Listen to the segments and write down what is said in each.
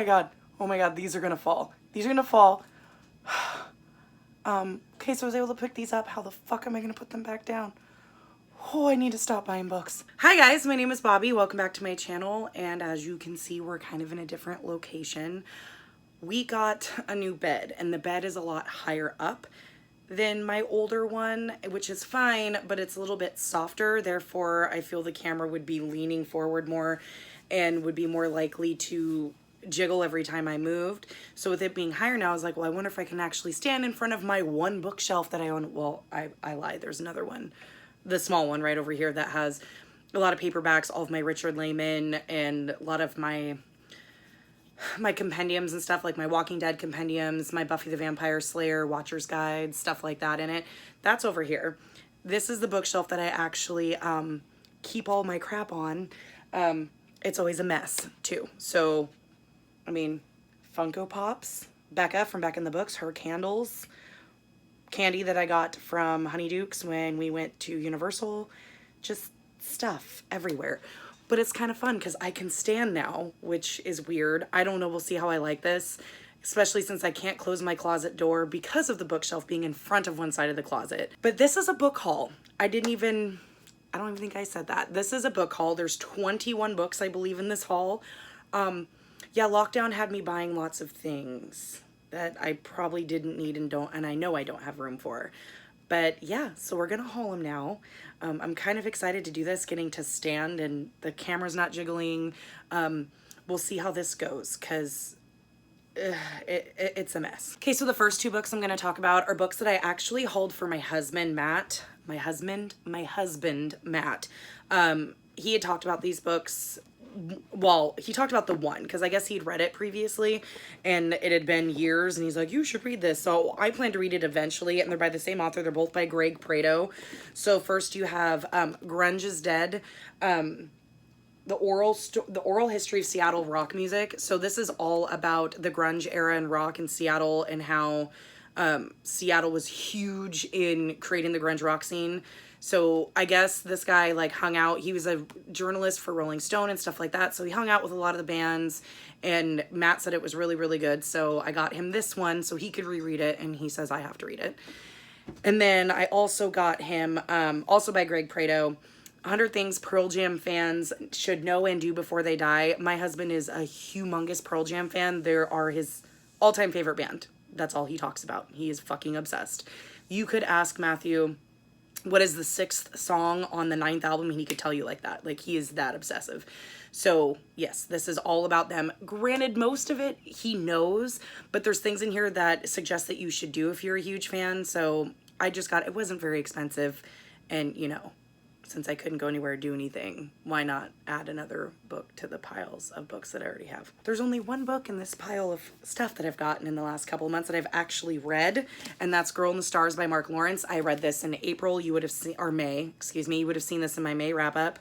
God. Oh my God, these are gonna fall. These are gonna fall. Okay, so I was able to pick these up. How the fuck am I gonna put them back down? Oh, I need to stop buying books. Hi guys, my name is Bobby. Welcome back to my channel. And as you can see, we're kind of in a different location. We got a new bed, and the bed is a lot higher up than my older one, which is fine, but it's a little bit softer. Therefore, I feel the camera would be leaning forward more and would be more likely to jiggle every time I moved. So with it being higher now, I was like, well, I wonder if I can actually stand in front of my one bookshelf that I own. Well, I lied. There's another one, the small one right over here that has a lot of paperbacks, all of my Richard Lehman and a lot of my compendiums and stuff, like my Walking Dead compendiums, my Buffy the Vampire Slayer Watcher's Guide, stuff like that in it. That's over here. This is the bookshelf that I actually keep all my crap on. It's always a mess too. So, I mean, Funko Pops, Becca from Back in the Books, her candles, candy that I got from Honeydukes when we went to Universal, just stuff everywhere. But it's kind of fun because I can stand now, which is weird. I don't know, we'll see how I like this, especially since I can't close my closet door because of the bookshelf being in front of one side of the closet. But this is a book haul. I don't even think I said that. This is a book haul. There's 21 books, I believe, in this haul. Yeah, lockdown had me buying lots of things that I probably didn't need and I know I don't have room for. But yeah, so we're gonna haul them now. I'm kind of excited to do this, getting to stand and the camera's not jiggling. We'll see how this goes, because it's a mess. Okay, so the first two books I'm gonna talk about are books that I actually hauled for my husband, Matt. My husband, Matt. He had talked about these books. Well, he talked about the one because I guess he'd read it previously and it had been years, and he's like, you should read this. So I plan to read it eventually, and they're by the same author. They're both by Greg Prato. So first you have Grunge is Dead, the oral history of Seattle rock music. So this is all about the grunge era and rock in Seattle, and how Seattle was huge in creating the grunge rock scene. So I guess this guy like hung out, he was a journalist for Rolling Stone and stuff like that. So he hung out with a lot of the bands, and Matt said it was really, really good. So I got him this one so he could reread it, and he says I have to read it. And then I also got him, also by Greg Prato, 100 Things Pearl Jam fans should know and do before they die. My husband is a humongous Pearl Jam fan. They are his all-time favorite band. That's all he talks about. He is fucking obsessed. You could ask Matthew, what is the 6th song on the 9th album, and he could tell you like that. Like, he is that obsessive. So yes, this is all about them. Granted, most of it he knows, but there's things in here that suggest that you should do if you're a huge fan. So I just got, it wasn't very expensive, and you know, since I couldn't go anywhere or do anything, why not add another book to the piles of books that I already have? There's only one book in this pile of stuff that I've gotten in the last couple of months that I've actually read, and that's Girl in the Stars by Mark Lawrence. I read this in April. You would have seen, or May, excuse me, you would have seen this in my May wrap up.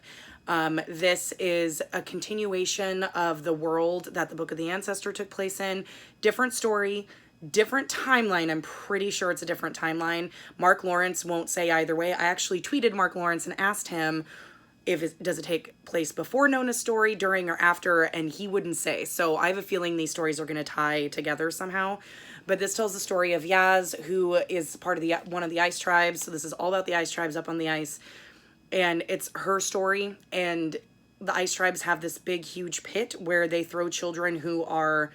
This is a continuation of the world that the Book of the Ancestor took place in. Different story, different timeline. I'm pretty sure it's a different timeline. Mark Lawrence won't say either way. I actually tweeted Mark Lawrence and asked him if does it take place before Nona's story, during, or after, and he wouldn't say. So I have a feeling these stories are going to tie together somehow. But this tells the story of Yaz, who is part of one of the ice tribes. So this is all about the ice tribes up on the ice, and it's her story. And the ice tribes have this big, huge pit where they throw children who are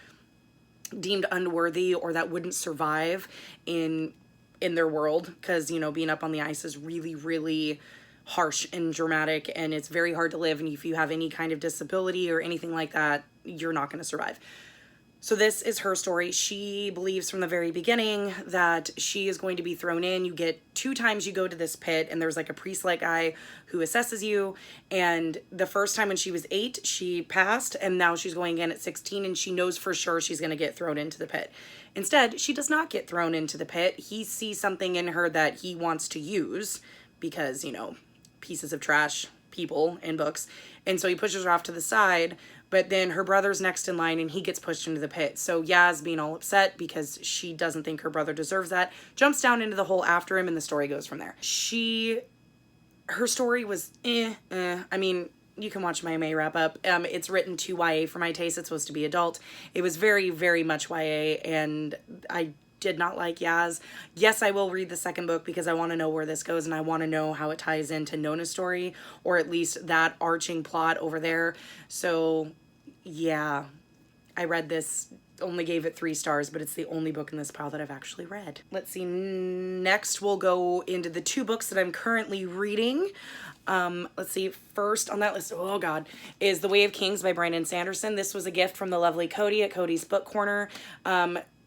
deemed unworthy or that wouldn't survive in their world, because you know, being up on the ice is really, really harsh and dramatic, and it's very hard to live, and if you have any kind of disability or anything like that, you're not going to survive. So this is her story. She believes from the very beginning that she is going to be thrown in. You get 2 times you go to this pit, and there's like a priest-like guy who assesses you. And the first time when she was 8, she passed, and now she's going in at 16, and she knows for sure she's going to get thrown into the pit. Instead, she does not get thrown into the pit. He sees something in her that he wants to use because, you know, pieces of trash, people, and books. And so he pushes her off to the side, but then her brother's next in line and he gets pushed into the pit. So Yaz, being all upset because she doesn't think her brother deserves that, jumps down into the hole after him, and the story goes from there. Her story was I mean, you can watch my May wrap up. It's written to YA for my taste. It's supposed to be adult. It was very, very much YA, and I did not like Yaz. Yes, I will read the second book because I want to know where this goes, and I want to know how it ties into Nona's story, or at least that arching plot over there. So yeah, I read this, only gave it 3 stars, but it's the only book in this pile that I've actually read. Let's see, next we'll go into the 2 books that I'm currently reading. Let's see, first on that list, oh God, is The Way of Kings by Brandon Sanderson. This was a gift from the lovely Cody at Cody's Book Corner.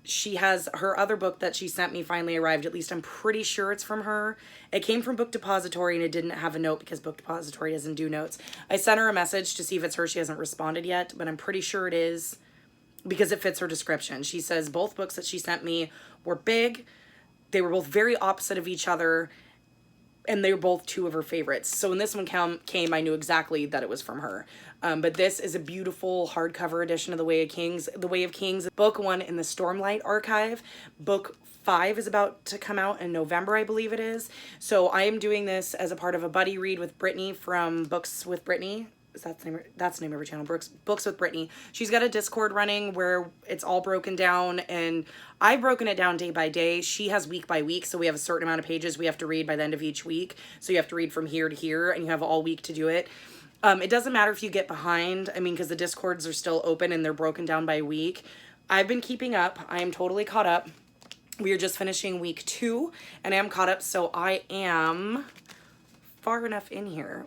She has her other book that she sent me finally arrived. At least I'm pretty sure it's from her. It came from Book Depository and it didn't have a note because Book Depository doesn't do notes. I sent her a message to see if it's her. She hasn't responded yet, but I'm pretty sure it is because it fits her description. She says both books that she sent me were big. They were both very opposite of each other, and they were both 2 of her favorites. So when this one came, I knew exactly that it was from her. But this is a beautiful hardcover edition of The Way of Kings. The Way of Kings, book 1 in the Stormlight archive. Book 5 is about to come out in November, I believe it is. So I am doing this as a part of a buddy read with Brittany from Books with Brittany. That's the name of her channel, Books with Brittany. She's got a Discord running where it's all broken down, and I've broken it down day by day. She has week by week, so we have a certain amount of pages we have to read by the end of each week. So you have to read from here to here, and you have all week to do it. It doesn't matter if you get behind, I mean, because the Discords are still open and they're broken down by week. I've been keeping up. I am totally caught up. We are just finishing week 2, and I am caught up, so I am far enough in here.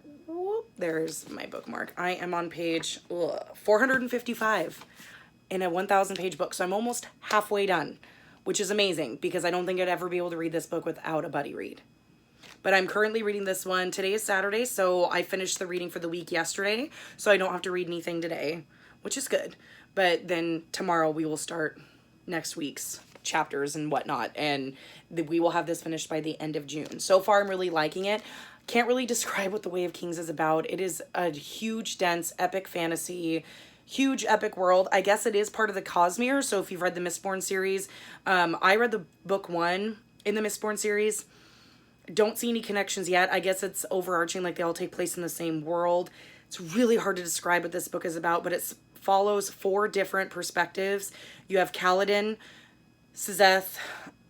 There's my bookmark. I am on page 455 in a 1,000 page book. So I'm almost halfway done, which is amazing because I don't think I'd ever be able to read this book without a buddy read. But I'm currently reading this one. Today is Saturday, so I finished the reading for the week yesterday. So I don't have to read anything today, which is good. But then tomorrow we will start next week's chapters and whatnot. And we will have this finished by the end of June. So far, I'm really liking it. Can't really describe what The Way of Kings is about. It is a huge, dense, epic fantasy, huge, epic world. I guess it is part of the Cosmere, so if you've read the Mistborn series, I read the book 1 in the Mistborn series. Don't see any connections yet. I guess it's overarching, like they all take place in the same world. It's really hard to describe what this book is about, but it follows 4 different perspectives. You have Kaladin, Sazeth,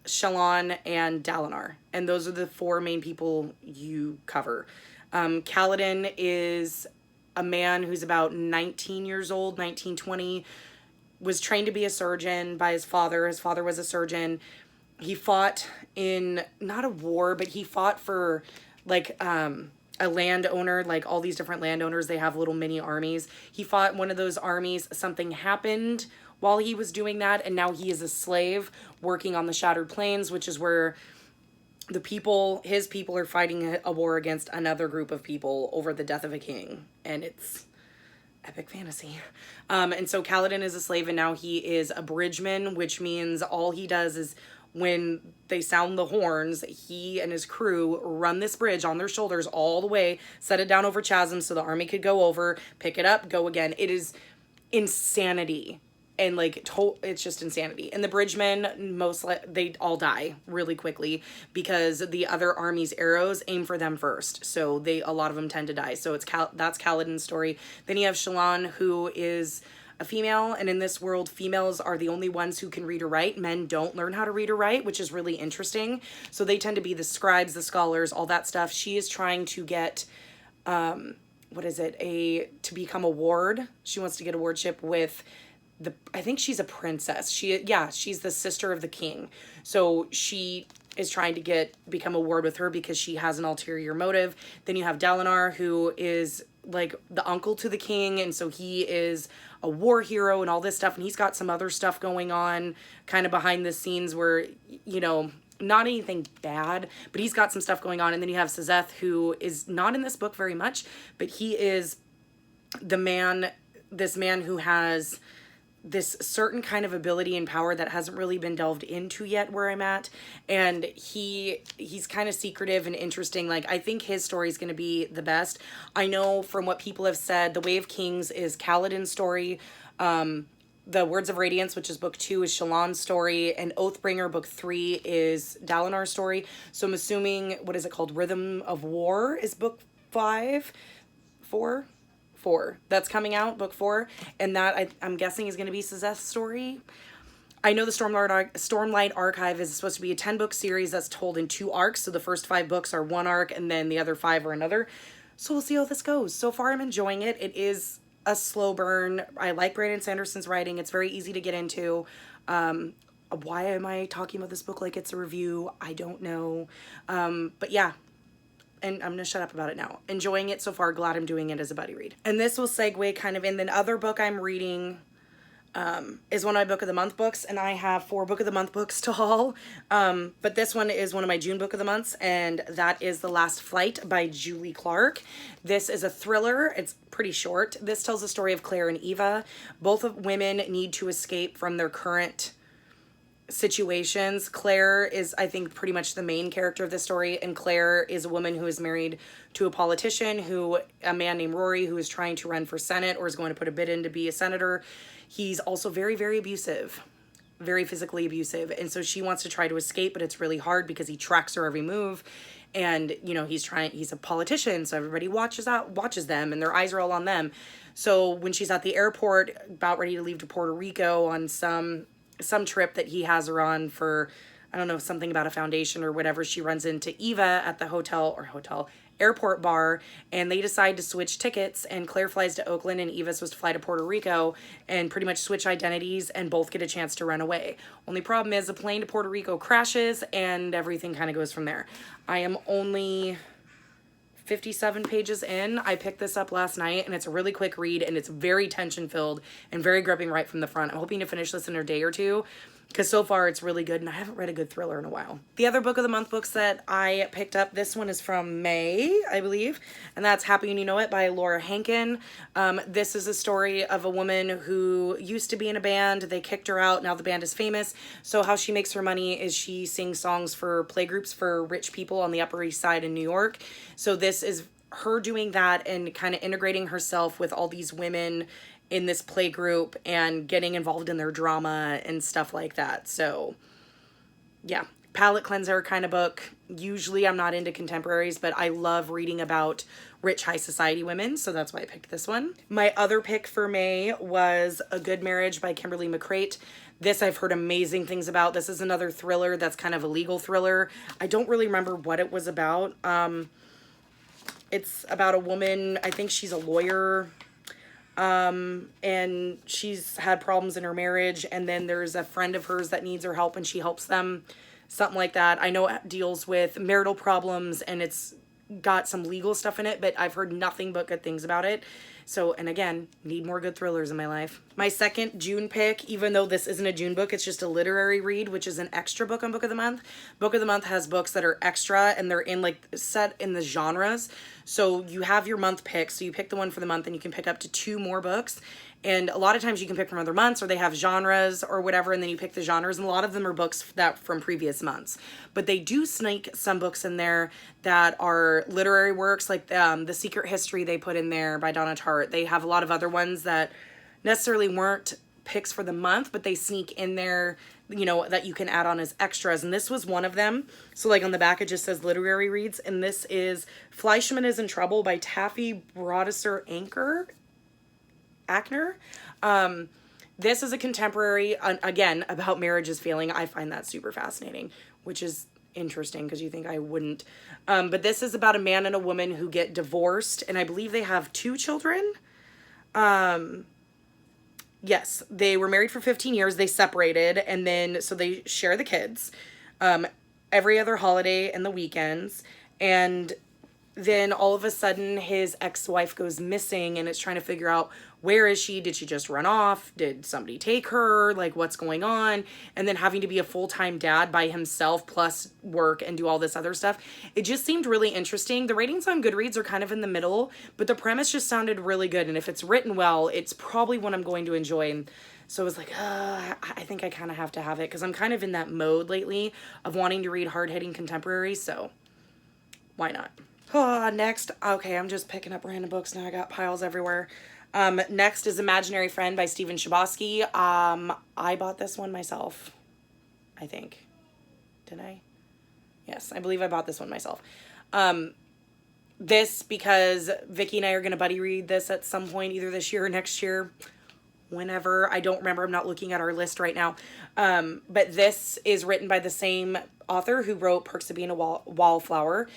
Shallan, and Dalinar, and those are the 4 main people you cover. Kaladin is a man who's about 19 years old, 19, 20, was trained to be a surgeon by his father. His father was a surgeon. He fought in, not a war, but he fought for like a landowner, like all these different landowners, they have little mini armies. He fought one of those armies. Something happened while he was doing that, and now he is a slave working on the Shattered Plains, which is where the people, his people, are fighting a war against another group of people over the death of a king, and it's epic fantasy. And so Kaladin is a slave, and now he is a bridgeman, which means all he does is when they sound the horns, he and his crew run this bridge on their shoulders all the way, set it down over chasms so the army could go over, pick it up, go again. It is insanity. And like, it's just insanity. And the bridgemen, they all die really quickly because the other army's arrows aim for them first. So a lot of them tend to die. So that's Kaladin's story. Then you have Shallan, who is a female. And in this world, females are the only ones who can read or write. Men don't learn how to read or write, which is really interesting. So they tend to be the scribes, the scholars, all that stuff. She is trying to get, to become a ward. She wants to get a wardship with I think she's a princess. She's the sister of the king. So she is trying to become a ward with her because she has an ulterior motive. Then you have Dalinar, who is like the uncle to the king, and so he is a war hero and all this stuff, and he's got some other stuff going on kind of behind the scenes where, not anything bad, but he's got some stuff going on. And then you have Sazeth, who is not in this book very much, but he is this man who has this certain kind of ability and power that hasn't really been delved into yet where I'm at. And he's kind of secretive and interesting. Like, I think his story is going to be the best. I know from what people have said, The Way of Kings is Kaladin's story. The Words of Radiance, which is book 2, is Shallan's story. And Oathbringer, book 3, is Dalinar's story. So I'm assuming, what is it called? Rhythm of War is book 4? 4 that's coming out, book 4, and that I'm guessing is going to be Suzette's story. I know the Stormlight Archive is supposed to be a 10-book series that's told in 2 arcs, so the first 5 books are one arc, and then the other 5 are another. So we'll see how this goes. So far, I'm enjoying it. It is a slow burn. I like Brandon Sanderson's writing. It's very easy to get into. Why am I talking about this book like it's a review? I don't know. But yeah. And I'm going to shut up about it now. Enjoying it so far. Glad I'm doing it as a buddy read. And this will segue kind of in. The other book I'm reading is one of my Book of the Month books. And I have 4 Book of the Month books to haul. But this one is one of my June Book of the Months. And that is The Last Flight by Julie Clark. This is a thriller. It's pretty short. This tells the story of Claire and Eva. Both of women need to escape from their current situations. Claire is, I think, pretty much the main character of the story, and Claire is a woman who is married to a politician a man named Rory, who is trying to run for Senate or is going to put a bid in to be a senator. He's also very, very abusive, very physically abusive, and so she wants to try to escape, but it's really hard because he tracks her every move, and you know, he's a politician, so everybody watches them, and their eyes are all on them. So when she's at the airport about ready to leave to Puerto Rico on some trip that he has her on for, I don't know, something about a foundation or whatever, she runs into Eva at the airport bar, and they decide to switch tickets, and Claire flies to Oakland and Eva's supposed to fly to Puerto Rico and pretty much switch identities, and both get a chance to run away. Only problem is the plane to Puerto Rico crashes and everything kind of goes from there. I am only 57 pages in. I picked this up last night, and it's a really quick read, and it's very tension-filled and very gripping right from the front. I'm hoping to finish this in a day or two, because so far it's really good, and I haven't read a good thriller in a while. The other Book of the Month books that I picked up, this one is from May, I believe, and that's Happy and You Know It by Laura Hankin. This is a story of a woman who used to be in a band. They kicked her out. Now the band is famous. So how she makes her money is she sings songs for playgroups for rich people on the Upper East Side in New York. So this is her doing that and kind of integrating herself with all these women in this play group and getting involved in their drama and stuff like that. So yeah, palate cleanser kind of book. Usually I'm not into contemporaries, but I love reading about rich high society women, so that's why I picked this one. My other pick for May was A Good Marriage by Kimberly McCreight. This I've heard amazing things about. This is another thriller that's kind of a legal thriller. I don't really remember what it was about. It's about a woman, I think she's a lawyer, and she's had problems in her marriage, and then there's a friend of hers that needs her help, and she helps them, something like that. I know it deals with marital problems, and it's got some legal stuff in it, but I've heard nothing but good things about it. So, and again, need more good thrillers in my life. My second June pick, even though this isn't a June book, it's just a literary read, which is an extra book on Book of the Month. Book of the Month has books that are extra, and they're in like set in the genres. So you have your month pick. So you pick the one for the month, and you can pick up to 2 more books. And a lot of times you can pick from other months, or they have genres or whatever, and then you pick the genres, and a lot of them are books that from previous months. But they do sneak some books in there that are literary works, like The Secret History they put in there by Donna Tartt. They have a lot of other ones that necessarily weren't picks for the month, but they sneak in there, you know, that you can add on as extras, and this was one of them. So like on the back it just says literary reads, and this is Fleischman is in Trouble by Taffy Brodesser Ackner. This is a contemporary, again, about marriages failing. I find that super fascinating, which is interesting because you think I wouldn't. But this is about a man and a woman who get divorced, and I believe they have 2 children. Yes, they were married for 15 years. They separated, and then so they share the kids every other holiday and the weekends, and then all of a sudden his ex-wife goes missing, and it's trying to figure out, where is she? Did she just run off? Did somebody take her? Like, what's going on? And then having to be a full-time dad by himself plus work and do all this other stuff. It just seemed really interesting. The ratings on Goodreads are kind of in the middle, but the premise just sounded really good. And if it's written well, it's probably one I'm going to enjoy. And so I was like, I think I kind of have to have it because I'm kind of in that mode lately of wanting to read hard-hitting contemporary. So why not? Next, okay, I'm just picking up random books now. I got piles everywhere. Next is Imaginary Friend by Stephen Chbosky. I bought this one myself, I think. Did I? Yes, I believe I bought this one myself. this because Vicky and I are going to buddy read this at some point, either this year or next year. Whenever, I don't remember, I'm not looking at our list right now. But this is written by the same author who wrote Perks of Being a Wallflower.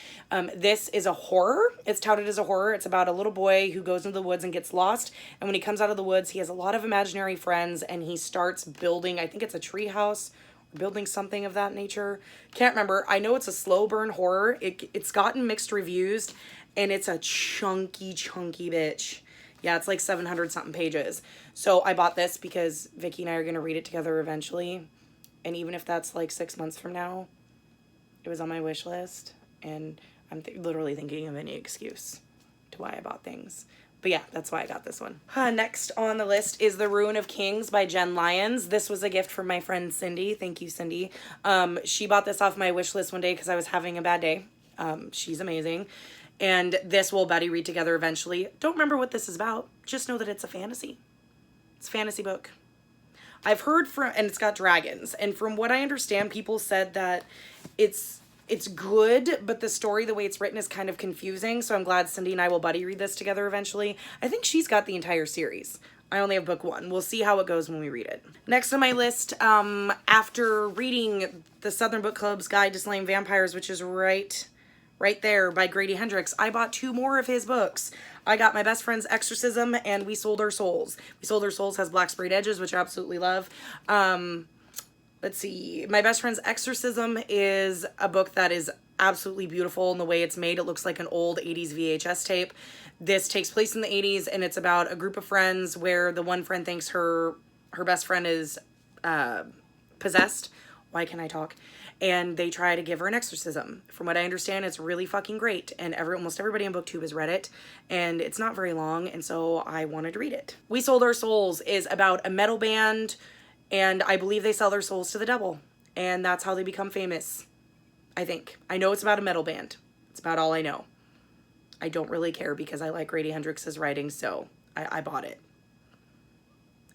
This is a horror. It's touted as a horror. It's about a little boy who goes into the woods and gets lost. And when he comes out of the woods, he has a lot of imaginary friends and he starts building, I think it's a tree house, building something of that nature. Can't remember. I know it's a slow burn horror. It's gotten mixed reviews and it's a chunky bitch. Yeah, it's like 700 something pages. So I bought this because Vicky and I are going to read it together eventually. And even if that's like 6 months from now, it was on my wish list. And I'm literally thinking of any excuse to why I bought things. But yeah, that's why I got this one. Next on the list is The Ruin of Kings by Jen Lyons. This was a gift from my friend Cindy. Thank you, Cindy. She bought this off my wish list one day because I was having a bad day. She's amazing. And this we'll buddy read together eventually. Don't remember what this is about. Just know that it's a fantasy. It's a fantasy book. I've heard and it's got dragons. And from what I understand, people said that it's good, but the story, the way it's written, is kind of confusing. So I'm glad Cindy and I will buddy read this together eventually. I think she's got the entire series. I only have book 1. We'll see how it goes when we read it. Next on my list, after reading the Southern Book Club's Guide to Slaying Vampires, which is right there by Grady Hendrix, I bought 2 more of his books. I got My Best Friend's Exorcism and We Sold Our Souls. We Sold Our Souls has black sprayed edges, which I absolutely love. Let's see. My Best Friend's Exorcism is a book that is absolutely beautiful in the way it's made. It looks like an old 80s VHS tape. This takes place in the 80s, and it's about a group of friends where the one friend thinks her best friend is possessed. Why can't I talk? And they try to give her an exorcism. From what I understand, it's really fucking great. And almost everybody in BookTube has read it. And it's not very long, and so I wanted to read it. We Sold Our Souls is about a metal band, and I believe they sell their souls to the devil. And that's how they become famous, I think. I know it's about a metal band. It's about all I know. I don't really care because I like Grady Hendrix's writing, so I bought it.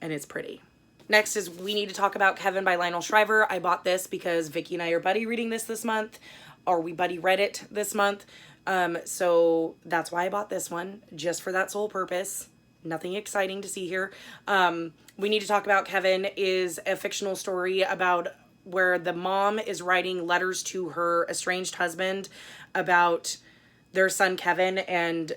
And it's pretty. Next is We Need to Talk About Kevin by Lionel Shriver. I bought this because Vicky and I are buddy reading this month, or we buddy read it this month. So that's why I bought this one, just for that sole purpose. Nothing exciting to see here. We Need to Talk About Kevin is a fictional story about where the mom is writing letters to her estranged husband about their son Kevin and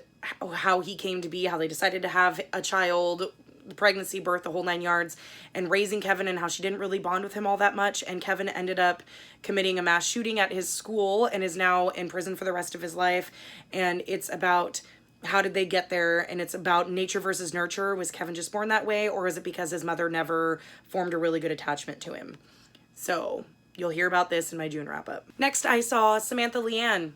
how he came to be, how they decided to have a child, pregnancy, birth, the whole 9 yards, and raising Kevin, and how she didn't really bond with him all that much. And Kevin ended up committing a mass shooting at his school and is now in prison for the rest of his life. And it's about how did they get there, and it's about nature versus nurture. Was Kevin just born that way, or is it because his mother never formed a really good attachment to him? So you'll hear about this in my June wrap up. Next, I saw Samantha Leanne,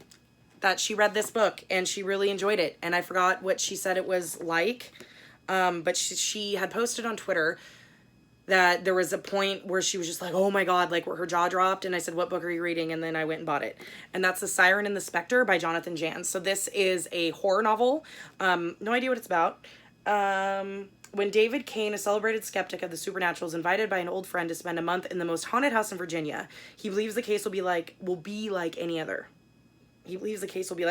that she read this book and she really enjoyed it, and I forgot what she said it was like. But she had posted on Twitter that there was a point where she was just like, oh my God, like where her jaw dropped. And I said, what book are you reading? And then I went and bought it. And that's The Siren and the Specter by Jonathan Janz. So this is a horror novel. No idea what it's about. When David Kane, a celebrated skeptic of the supernatural, is invited by an old friend to spend a month in the most haunted house in Virginia, he believes the case will be like any other. He believes the case will be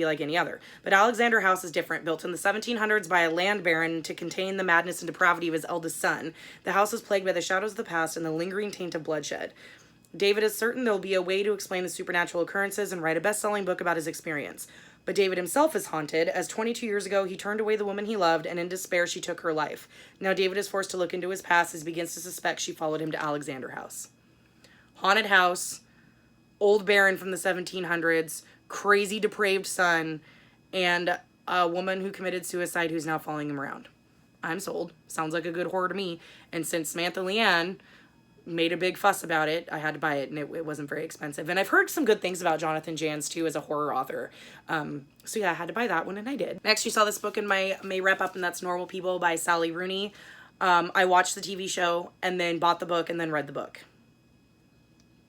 like any other. But Alexander House is different. Built in the 1700s by a land baron to contain the madness and depravity of his eldest son, the house is plagued by the shadows of the past and the lingering taint of bloodshed. David is certain there will be a way to explain the supernatural occurrences and write a best-selling book about his experience. But David himself is haunted, as 22 years ago he turned away the woman he loved, and in despair she took her life. Now David is forced to look into his past as he begins to suspect she followed him to Alexander House. Haunted house, old baron from the 1700s, crazy depraved son, and a woman who committed suicide who's now following him around. I'm sold. Sounds like a good horror to me. And since Samantha Leanne made a big fuss about it, I had to buy it, and it wasn't very expensive. And I've heard some good things about Jonathan Janz too as a horror author. So yeah, I had to buy that one, and I did. Next, you saw this book in my May wrap up, and that's Normal People by Sally Rooney. I watched the TV show and then bought the book and then read the book.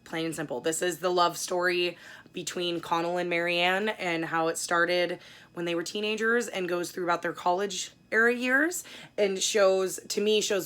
Plain and simple. This is the love story between Connell and Marianne and how it started when they were teenagers and goes through about their college era years, and shows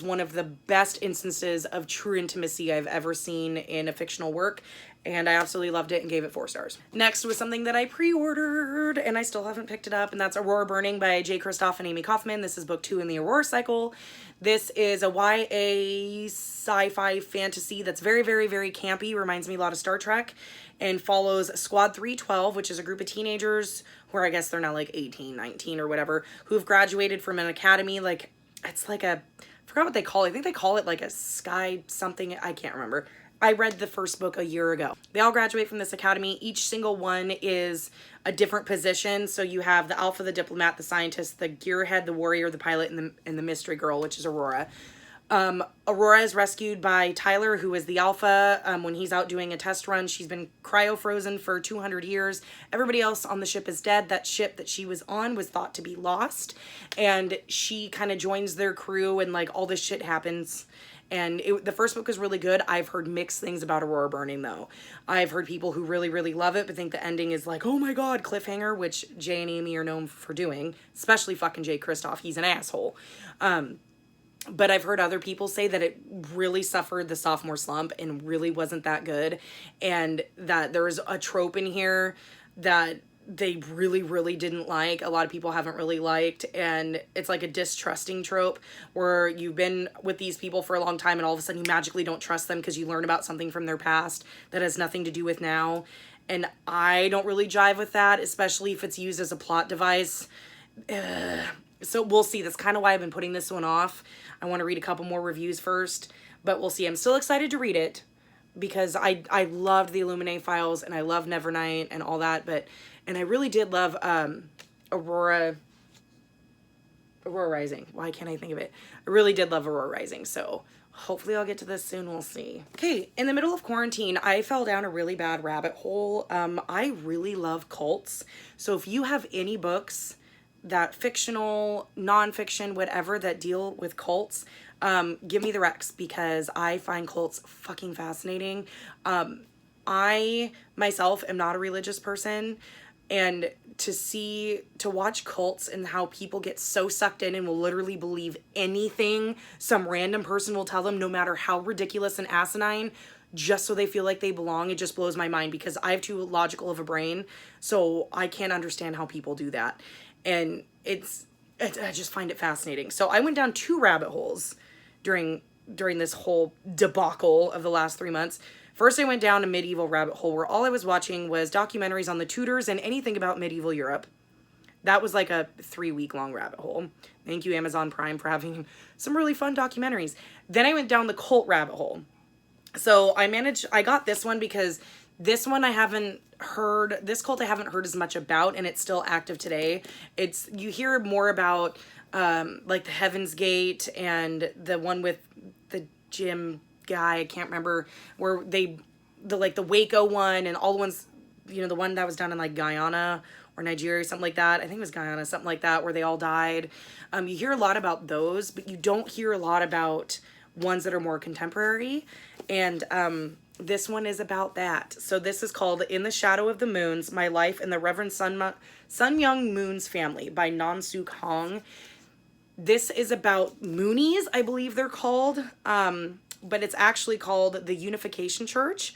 one of the best instances of true intimacy I've ever seen in a fictional work. and I absolutely loved it and gave it 4 stars. Next was something that I pre-ordered and I still haven't picked it up, and that's Aurora Burning by J. Kristoff and Amy Kaufman. This is book 2 in the Aurora cycle. This is a YA sci-fi fantasy that's very, very, very campy. Reminds me a lot of Star Trek, and follows Squad 312, which is a group of teenagers who are, I guess they're now like 18, 19 or whatever, who have graduated from an academy. Like, it's like a, I forgot what they call it. I think they call it like a sky something. I can't remember. I read the first book a year ago. They all graduate from this academy. Each single one is a different position. So you have the alpha, the diplomat, the scientist, the gearhead, the warrior, the pilot, and the mystery girl, which is Aurora. Aurora is rescued by Tyler, who is the alpha. When he's out doing a test run, she's been cryo-frozen for 200 years. Everybody else on the ship is dead. That ship that she was on was thought to be lost. And she kind of joins their crew, and like all this shit happens. And the first book was really good. I've heard mixed things about Aurora Burning, though. I've heard people who really, really love it, but think the ending is like, oh my god, cliffhanger, which Jay and Amy are known for doing. Especially fucking Jay Kristoff. He's an asshole. But I've heard other people say that it really suffered the sophomore slump and really wasn't that good. And that there's a trope in here that they really, really didn't like. A lot of people haven't really liked. And it's like a distrusting trope where you've been with these people for a long time and all of a sudden you magically don't trust them because you learn about something from their past that has nothing to do with now. And I don't really jive with that, especially if it's used as a plot device. So we'll see. That's kind of why I've been putting this one off. I want to read a couple more reviews first, but we'll see. I'm still excited to read it because I loved the Illuminae files and I love Nevernight and all that, and I really did love Aurora Rising. Why can't I think of it? I really did love Aurora Rising, so hopefully I'll get to this soon. We'll see. Okay, in the middle of quarantine, I fell down a really bad rabbit hole. I really love cults, so if you have any books that fictional, nonfiction, whatever, that deal with cults, give me the recs because I find cults fucking fascinating. I myself am not a religious person, and to watch cults and how people get so sucked in and will literally believe anything some random person will tell them, no matter how ridiculous and asinine, just so they feel like they belong, it just blows my mind because I have too logical of a brain, so I can't understand how people do that. And I just find it fascinating. So I went down 2 rabbit holes during this whole debacle of the last 3 months. First, I went down a medieval rabbit hole where all I was watching was documentaries on the Tudors and anything about medieval Europe. That was like a 3-week-long rabbit hole. Thank you, Amazon Prime, for having some really fun documentaries. Then I went down the cult rabbit hole. So I got this one because this one this cult I haven't heard as much about, and it's still active today. You hear more about like the Heaven's Gate and the one with the gym guy, I can't remember, where the Waco one and all the ones, the one that was done in like Guyana or Nigeria or something like that. I think it was Guyana, something like that, where they all died. You hear a lot about those, but you don't hear a lot about ones that are more contemporary. And this one is about that. So this is called In the Shadow of the Moons, My Life in the Reverend Sun Myung Moon's Family by Non Suk Hong. This is about Moonies, I believe they're called, but it's actually called the Unification Church.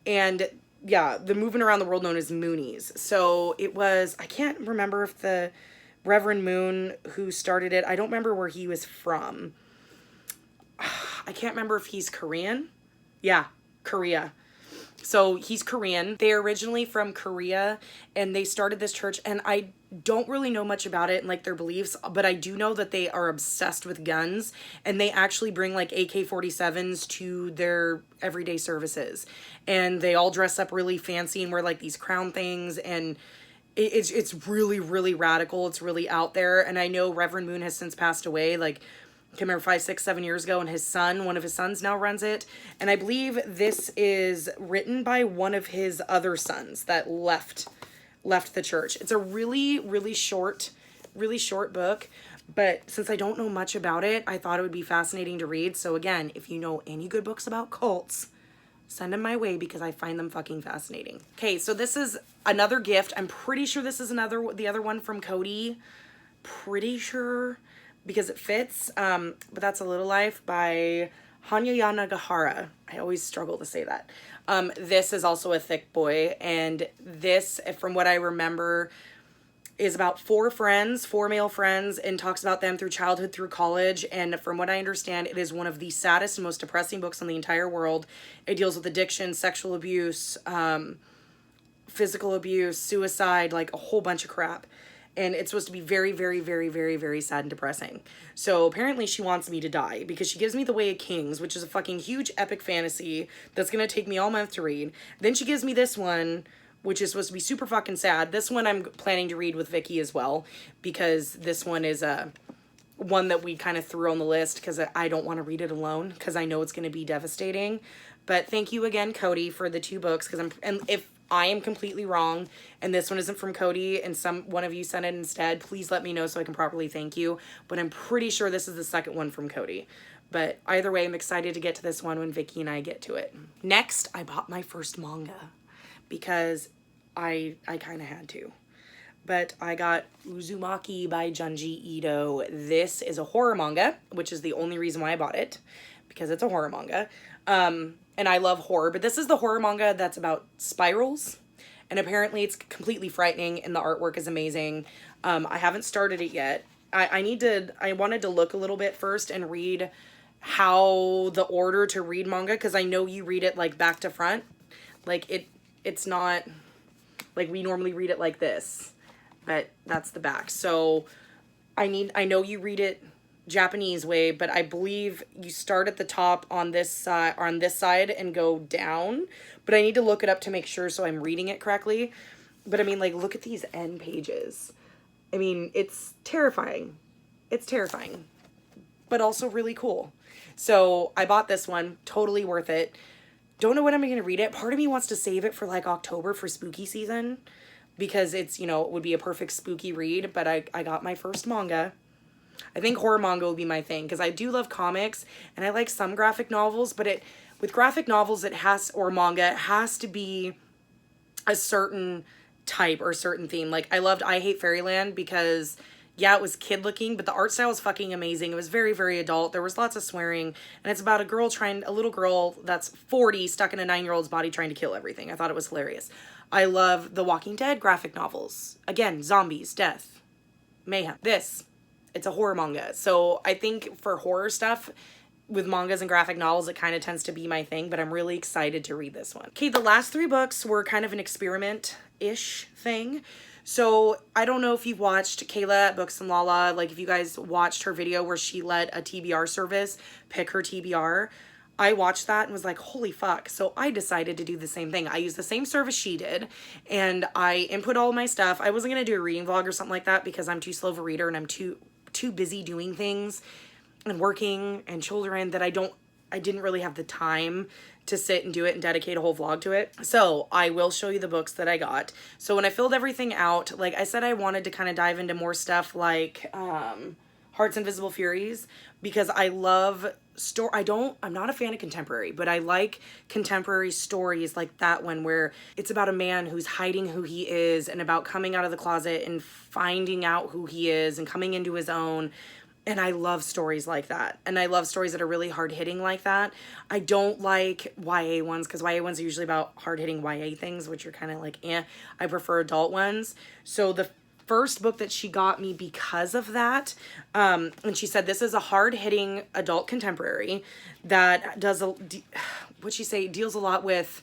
And yeah, the movement around the world known as Moonies. So it was, I can't remember if the Reverend Moon who started it, I don't remember where he was from. I can't remember if he's Korean. Yeah, Korea. So he's Korean. They're originally from Korea, and they started this church, and I don't really know much about it and like their beliefs, but I do know that they are obsessed with guns, and they actually bring like AK-47s to their everyday services, and they all dress up really fancy and wear like these crown things, and it's really, really radical. It's really out there. And I know Reverend Moon has since passed away, like I can't remember, 5, 6, 7 years ago, and one of his sons now runs it. And I believe this is written by one of his other sons that left the church. It's a really, really short book, but since I don't know much about it, I thought it would be fascinating to read. So again, if you know any good books about cults, send them my way because I find them fucking fascinating. Okay, so this is another gift. I'm pretty sure this is the other one from Cody. Pretty sure, because it fits. But that's A Little Life by Hanya Nagahara. I always struggle to say that. This is also a thick boy, and this, from what I remember, is about four male friends, and talks about them through childhood through college. And from what I understand, it is one of the saddest and most depressing books in the entire world. It deals with addiction, sexual abuse, physical abuse, suicide, like a whole bunch of crap. And it's supposed to be very, very, very, very, very sad and depressing. So apparently she wants me to die because she gives me The Way of Kings, which is a fucking huge epic fantasy that's going to take me all month to read. Then she gives me this one, which is supposed to be super fucking sad. This one I'm planning to read with Vicky as well, because this one is one that we kind of threw on the list because I don't want to read it alone because I know it's going to be devastating. But thank you again, Cody, for the 2 books, and if I am completely wrong and this one isn't from Cody and one of you sent it instead, please let me know so I can properly thank you. But I'm pretty sure this is the second one from Cody. But either way, I'm excited to get to this one when Vicky and I get to it. Next, I bought my first manga because I kind of had to. But I got Zhu Maki by Junji Ito. This is a horror manga, which is the only reason why I bought it, because it's a horror manga. And I love horror, but this is the horror manga that's about spirals. And apparently it's completely frightening and the artwork is amazing. I haven't started it yet. I wanted to look a little bit first and read how the order to read manga, because I know you read it like back to front. Like it's not like we normally read it like this, but that's the back. So I know you read it Japanese way, but I believe you start at the top on this side and go down, but I need to look it up to make sure so I'm reading it correctly. But I mean, like, look at these end pages. I mean, it's terrifying. It's terrifying, but also really cool. So I bought this one, totally worth it. Don't know when I'm going to read it. Part of me wants to save it for like October for spooky season, because it's, it would be a perfect spooky read. But I got my first manga. I think horror manga will be my thing, because I do love comics and I like some graphic novels, but with graphic novels or manga, it has to be a certain type or certain theme. Like I loved I Hate Fairyland because, yeah, it was kid looking, but the art style was fucking amazing. It was very, very adult. There was lots of swearing, and it's about a little girl that's 40 stuck in a 9-year-old's body trying to kill everything. I thought it was hilarious. I love the Walking Dead graphic novels. Again, zombies, death, mayhem. It's a horror manga. So I think for horror stuff with mangas and graphic novels, it kind of tends to be my thing, but I'm really excited to read this one. Okay, the last 3 books were kind of an experiment-ish thing. So I don't know if you've watched Kayla at Books and Lala, like if you guys watched her video where she let a TBR service pick her TBR. I watched that and was like, holy fuck. So I decided to do the same thing. I used the same service she did, and I input all of my stuff. I wasn't going to do a reading vlog or something like that because I'm too slow of a reader and I'm too busy doing things and working and children that I didn't really have the time to sit and do it and dedicate a whole vlog to it. So I will show you the books that I got. So when I filled everything out, like I said, I wanted to kind of dive into more stuff like Heart's Invisible Furies, because I love I'm not a fan of contemporary, but I like contemporary stories like that one where it's about a man who's hiding who he is and about coming out of the closet and finding out who he is and coming into his own. And I love stories like that. And I love stories that are really hard-hitting like that. I don't like YA ones, because YA ones are usually about hard-hitting YA things, which are kind of like, eh. I prefer adult ones. So the first book that she got me because of that, and she said this is a hard-hitting adult contemporary that deals a lot with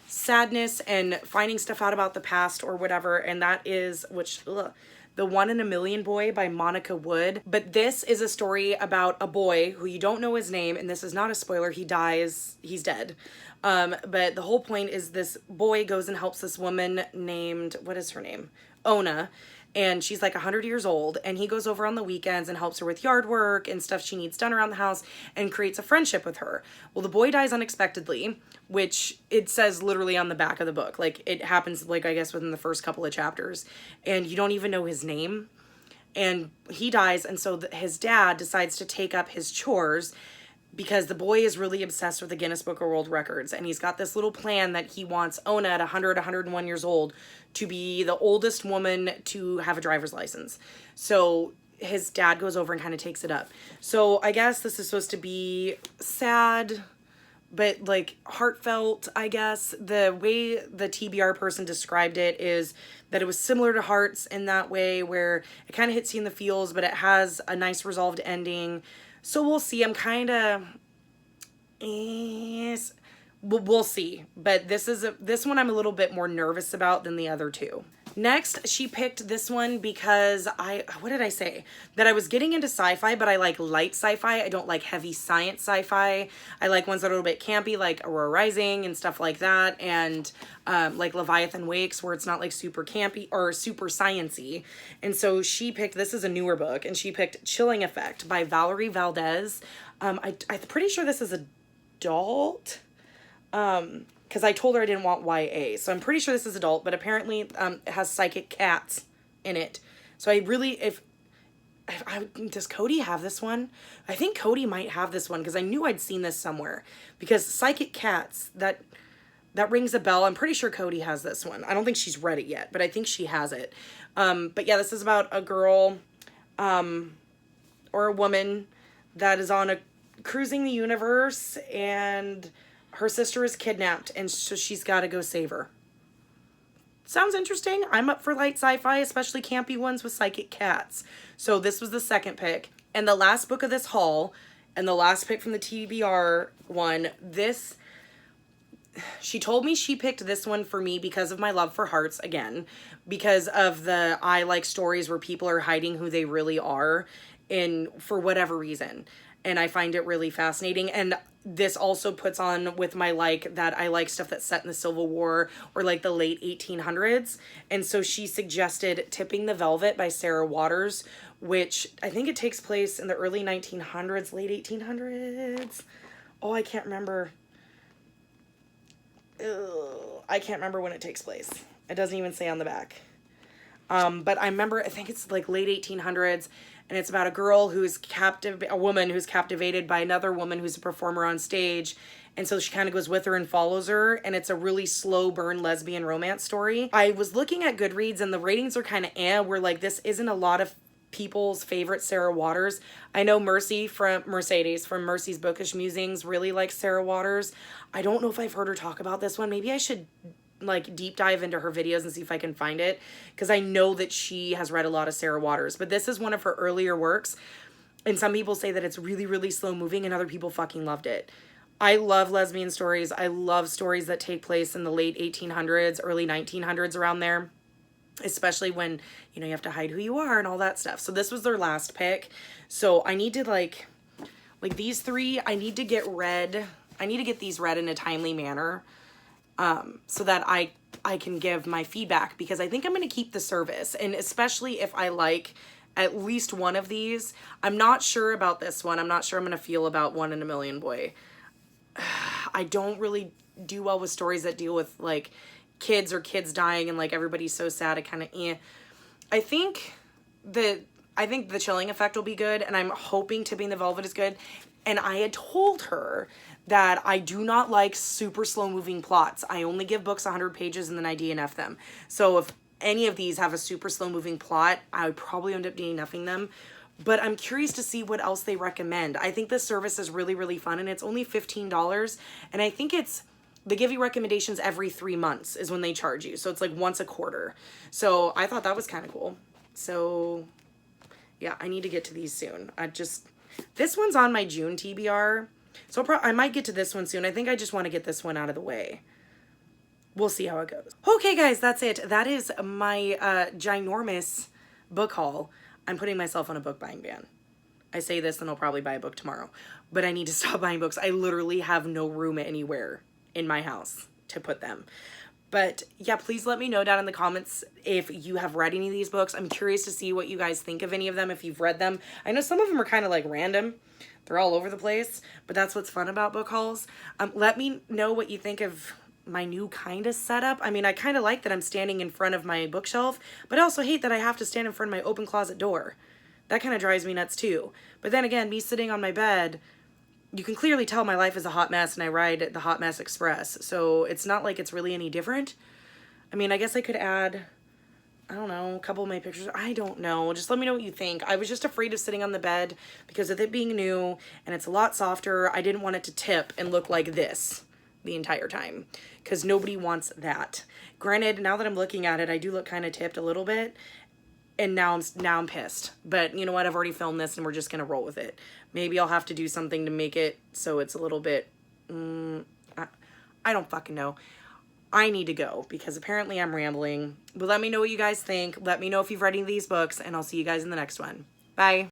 sadness and finding stuff out about the past or whatever, and that is, The 1 in a Million Boy by Monica Wood. But this is a story about a boy who you don't know his name, and this is not a spoiler, he dies, he's dead. But the whole point is this boy goes and helps this woman named, what is her name? Ona. And she's like 100 years old, and he goes over on the weekends and helps her with yard work and stuff she needs done around the house and creates a friendship with her. Well, the boy dies unexpectedly, which it says literally on the back of the book. Like, it happens, like, I guess within the first couple of chapters, and you don't even know his name. And he dies, and so his dad decides to take up his chores because the boy is really obsessed with the Guinness Book of World Records, and he's got this little plan that he wants Ona at 101 years old to be the oldest woman to have a driver's license. So his dad goes over and kind of takes it up. So I guess this is supposed to be sad, but like heartfelt, I guess. The way the TBR person described it is that it was similar to Hearts in that way, where it kind of hits you in the feels, but it has a nice resolved ending. So we'll see. I'm kind of, we'll see. But this one I'm a little bit more nervous about than the other two. Next, she picked this one because what did I say? That I was getting into sci-fi, but I like light sci-fi. I don't like heavy science sci-fi. I like ones that are a little bit campy, like Aurora Rising and stuff like that. And like Leviathan Wakes, where it's not like super campy or super science-y. And so she picked, this is a newer book, and she picked Chilling Effect by Valerie Valdez. I'm pretty sure this is adult. Because I told her I didn't want YA. So I'm pretty sure this is adult, but apparently it has psychic cats in it. So I really, does Cody have this one? I think Cody might have this one because I knew I'd seen this somewhere. Because psychic cats, that rings a bell. I'm pretty sure Cody has this one. I don't think she's read it yet, but I think she has it. But yeah, this is about a girl or a woman that is on a cruising the universe, and her sister is kidnapped, and so she's got to go save her. Sounds interesting. I'm up for light sci-fi, especially campy ones with psychic cats. So this was the second pick. And the last book of this haul, and the last pick from the TBR one, she told me she picked this one for me because of my love for Hearts, again, because of I like stories where people are hiding who they really are for whatever reason. And I find it really fascinating. And this also puts on with my that I like stuff that's set in the Civil War or like the late 1800s. And so she suggested Tipping the Velvet by Sarah Waters, which I think it takes place in the early 1900s, late 1800s. Oh, I can't remember. I can't remember when it takes place. It doesn't even say on the back. But I remember, I think it's like late 1800s. And it's about a woman who's captivated by another woman who's a performer on stage. And so she kind of goes with her and follows her. And it's a really slow burn lesbian romance story. I was looking at Goodreads and the ratings are kind of where like this isn't a lot of people's favorite Sarah Waters. I know Mercedes from Mercy's Bookish Musings really likes Sarah Waters. I don't know if I've heard her talk about this one. Maybe I should like deep dive into her videos and see if I can find it, because I know that she has read a lot of Sarah Waters, but this is one of her earlier works, and some people say that it's really, really slow moving, and other people fucking loved it. I love lesbian stories. I love stories that take place in the late 1800s, early 1900s, around there, especially when, you know, you have to hide who you are and all that stuff. So this was their last pick. So I need to like these three, I need to get read. I need to get these read in a timely manner. So that I can give my feedback, because I think I'm going to keep the service. And especially if I like at least one of these. I'm not sure about this one. I'm not sure I'm going to feel about One in a Million Boy. I don't really do well with stories that deal with like kids or kids dying and like everybody's so sad. It kind of, I think the Chilling Effect will be good, and I'm hoping Tipping the Velvet is good. And I had told her that I do not like super slow moving plots. I only give books 100 pages and then I DNF them. So if any of these have a super slow moving plot, I would probably end up DNFing them. But I'm curious to see what else they recommend. I think this service is really, really fun, and it's only $15. And I think they give you recommendations every 3 months is when they charge you. So it's like once a quarter. So I thought that was kind of cool. So yeah, I need to get to these soon. This one's on my June TBR. So I might get to this one soon. I think I just want to get this one out of the way. We'll see how it goes. Okay, guys, that's it. That is my ginormous book haul. I'm putting myself on a book buying ban. I say this and I'll probably buy a book tomorrow. But I need to stop buying books. I literally have no room anywhere in my house to put them. But yeah, please let me know down in the comments if you have read any of these books. I'm curious to see what you guys think of any of them, if you've read them. I know some of them are kind of like random. They're all over the place, but that's what's fun about book hauls. Let me know what you think of my new kind of setup. I mean, I kind of like that I'm standing in front of my bookshelf, but I also hate that I have to stand in front of my open closet door. That kind of drives me nuts too. But then again, me sitting on my bed, you can clearly tell my life is a hot mess and I ride the Hot Mess Express. So it's not like it's really any different. I mean, I guess I could add I don't know, a couple of my pictures. I don't know. Just let me know what you think. I was just afraid of sitting on the bed because of it being new and it's a lot softer. I didn't want it to tip and look like this the entire time because nobody wants that. Granted, now that I'm looking at it, I do look kind of tipped a little bit, and now I'm pissed. But you know what? I've already filmed this and we're just going to roll with it. Maybe I'll have to do something to make it so it's a little bit, I don't fucking know. I need to go because apparently I'm rambling. But let me know what you guys think. Let me know if you've read any of these books, and I'll see you guys in the next one. Bye.